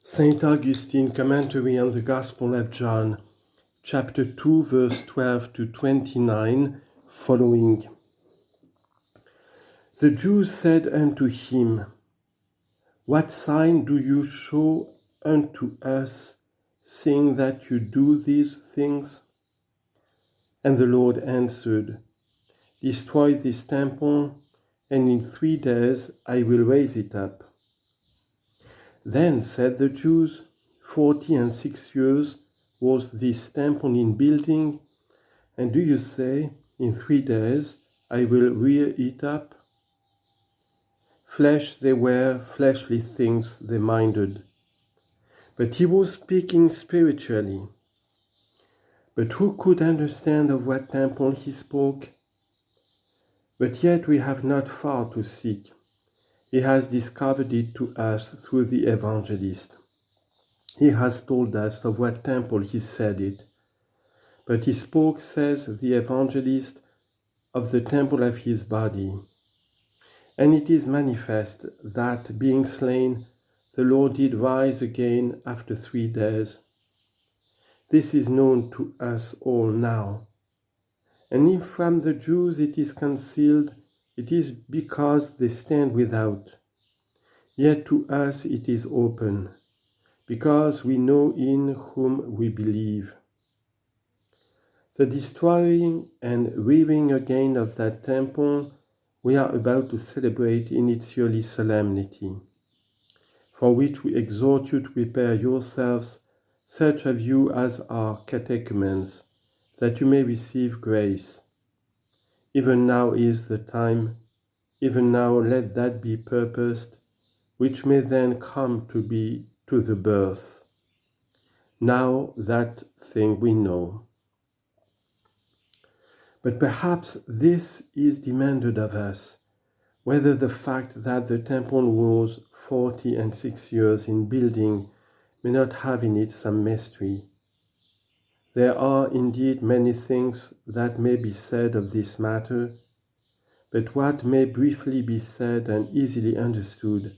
Saint Augustine Commentary on the Gospel of John, chapter 2, verse 12 to 29, following. The Jews said unto him, What sign do you show unto us, seeing that you do these things? And the Lord answered, Destroy this temple, and in 3 days I will raise it up. Then said the Jews, 46 years was this temple in building, and do you say, in 3 days I will rear it up? Flesh they were, fleshly things they minded. But he was speaking spiritually. But who could understand of what temple he spoke? But yet we have not far to seek. He has discovered it to us through the evangelist. He has told us of what temple he said it. But he spoke, says the evangelist, of the temple of his body. And it is manifest that, being slain, the Lord did rise again after 3 days. This is known to us all now. And if from the Jews it is concealed, it is because they stand without. Yet to us it is open, because we know in whom we believe. The destroying and rearing again of that temple we are about to celebrate in its yearly solemnity, for which we exhort you to prepare yourselves, such of you as are catechumens, that you may receive grace. Even now is the time, even now let that be purposed, which may then come to be to the birth. Now that thing we know. But perhaps this is demanded of us, whether the fact that the temple was 46 years in building may not have in it some mystery. There are indeed many things that may be said of this matter, but what may briefly be said and easily understood,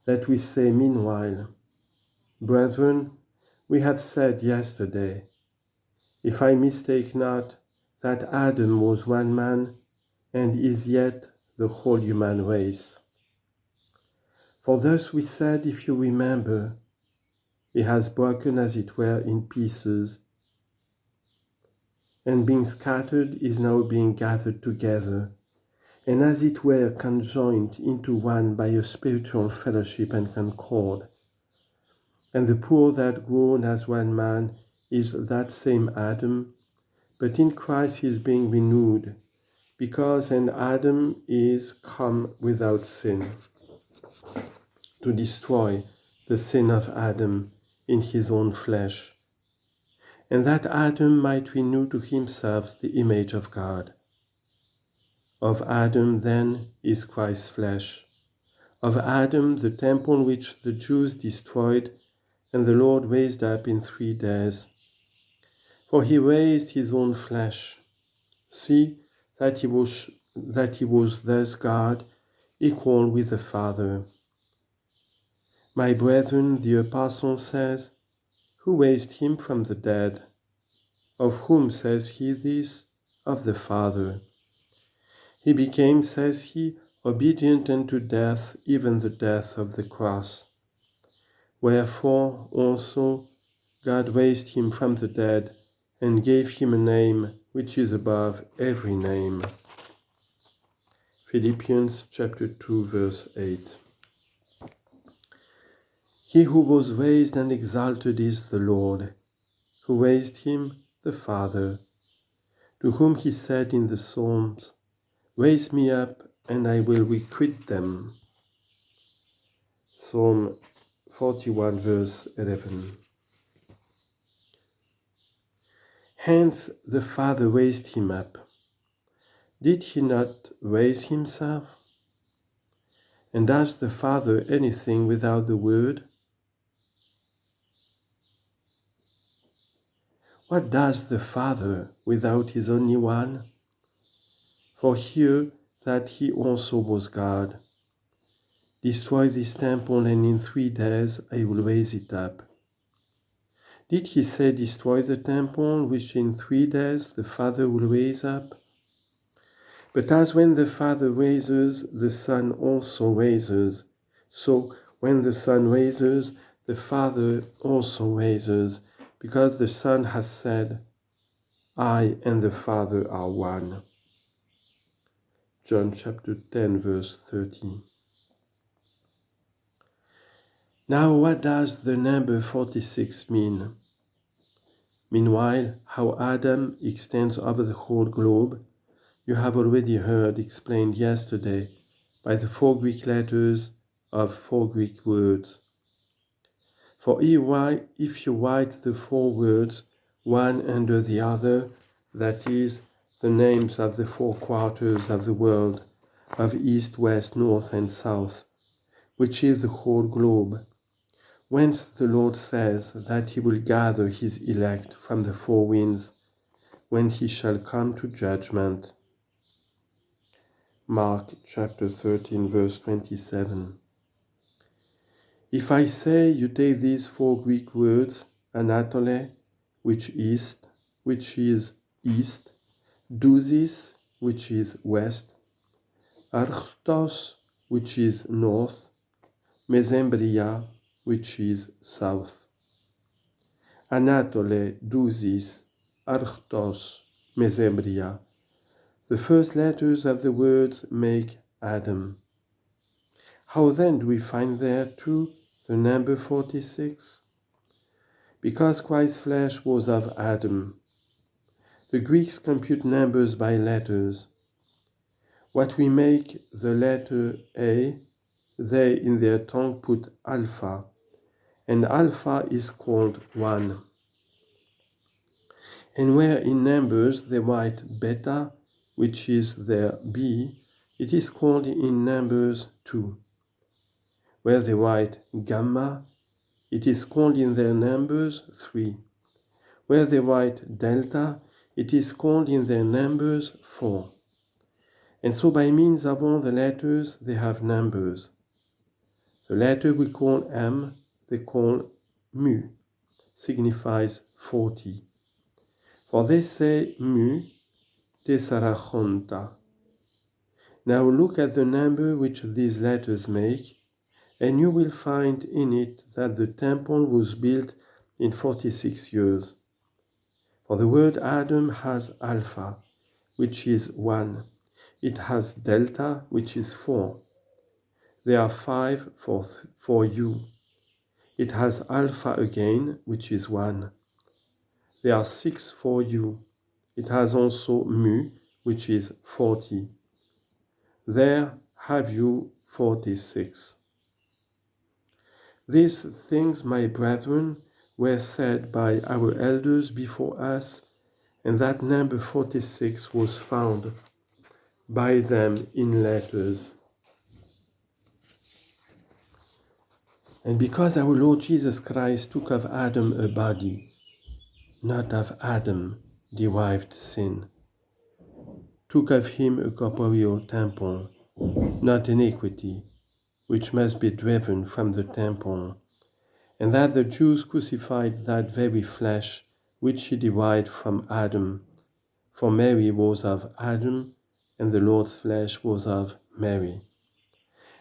that we say meanwhile. Brethren, we have said yesterday, if I mistake not, that Adam was one man, and is yet the whole human race. For thus we said, if you remember, he has broken as it were in pieces, and being scattered is now being gathered together, and as it were conjoined into one by a spiritual fellowship and concord. And the poor that grown as one man is that same Adam, but in Christ he is being renewed, because an Adam is come without sin, to destroy the sin of Adam in his own flesh, and that Adam might renew to himself the image of God. Of Adam, then, is Christ's flesh. Of Adam, the temple which the Jews destroyed, and the Lord raised up in 3 days. For he raised his own flesh. See that he was thus God, equal with the Father. My brethren, the Apostle says, who raised him from the dead? Of whom says he this? Of the Father. He became, says he, obedient unto death, even the death of the cross. Wherefore also God raised him from the dead, and gave him a name which is above every name. Philippians chapter 2, verse 8. He who was raised and exalted is the Lord, who raised him, the Father, to whom he said in the Psalms, Raise me up, and I will requite them. Psalm 41, verse 11. Hence the Father raised him up. Did he not raise himself? And does the Father anything without the Word? What does the Father without his only one? For hear that he also was God. Destroy this temple, and in 3 days I will raise it up. Did he say, destroy the temple, which in 3 days the Father will raise up? But as when the Father raises, the Son also raises, so when the Son raises, the Father also raises, because the Son has said, I and the Father are one. John chapter 10, verse 30. Now, what does the number 46 mean? Meanwhile, how Adam extends over the whole globe, you have already heard explained yesterday by the 4 Greek letters of 4 Greek words. For if you write the 4 words one under the other, that is, the names of the 4 quarters of the world, of east, west, north, and south, which is the whole globe, whence the Lord says that he will gather his elect from the 4 winds, when he shall come to judgment. Mark chapter 13, verse 27. If I say you take these 4 Greek words, Anatole, which is east, dousis, which is west, archtos, which is north, mesembria, which is south. Anatole, dousis, archtos, mesembria. The first letters of the words make Adam. How then do we find there too the number 46? Because Christ's flesh was of Adam. The Greeks compute numbers by letters. What we make the letter A, they in their tongue put alpha, and alpha is called 1. And where in numbers they write beta, which is their B, it is called in numbers 2. Where they write gamma, it is called in their numbers 3. Where they write delta, it is called in their numbers 4. And so by means of all the letters, they have numbers. The letter we call M, they call mu, signifies 40. For they say mu tesarachonta. Now look at the number which these letters make, and you will find in it that the temple was built in 46 years. For the word Adam has alpha, which is 1. It has delta, which is 4. There are 5 for you. It has alpha again, which is 1. There are 6 for you. It has also mu, which is 40. There have you 46. These things, my brethren, were said by our elders before us, and that number 46 was found by them in letters. And because our Lord Jesus Christ took of Adam a body, not of Adam derived sin, took of him a corporeal temple, not iniquity, which must be driven from the temple, and that the Jews crucified that very flesh which he derived from Adam, for Mary was of Adam, and the Lord's flesh was of Mary.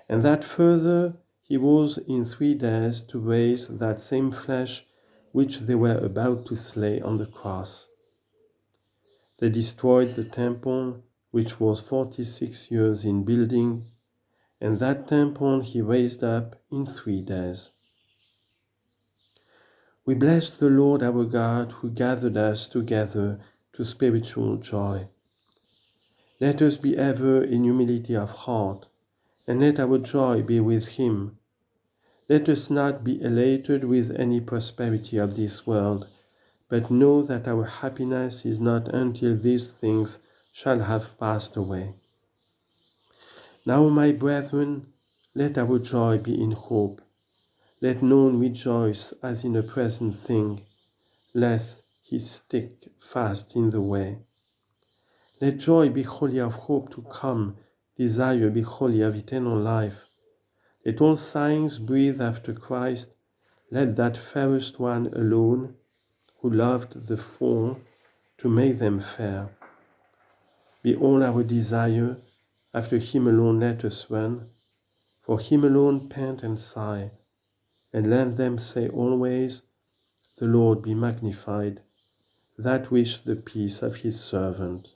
And that further he was in 3 days to raise that same flesh which they were about to slay on the cross. They destroyed the temple, which was 46 years in building, and that temple he raised up in 3 days. We bless the Lord our God, who gathered us together to spiritual joy. Let us be ever in humility of heart, and let our joy be with him. Let us not be elated with any prosperity of this world, but know that our happiness is not until these things shall have passed away. Now, my brethren, let our joy be in hope. Let none rejoice as in a present thing, lest he stick fast in the way. Let joy be wholly of hope to come, desire be wholly of eternal life. Let all signs breathe after Christ, let that fairest one alone, who loved the four, to make them fair. Be all our desire, after him alone let us run, for him alone pant and sigh, and let them say always, the Lord be magnified, that wish the peace of his servant.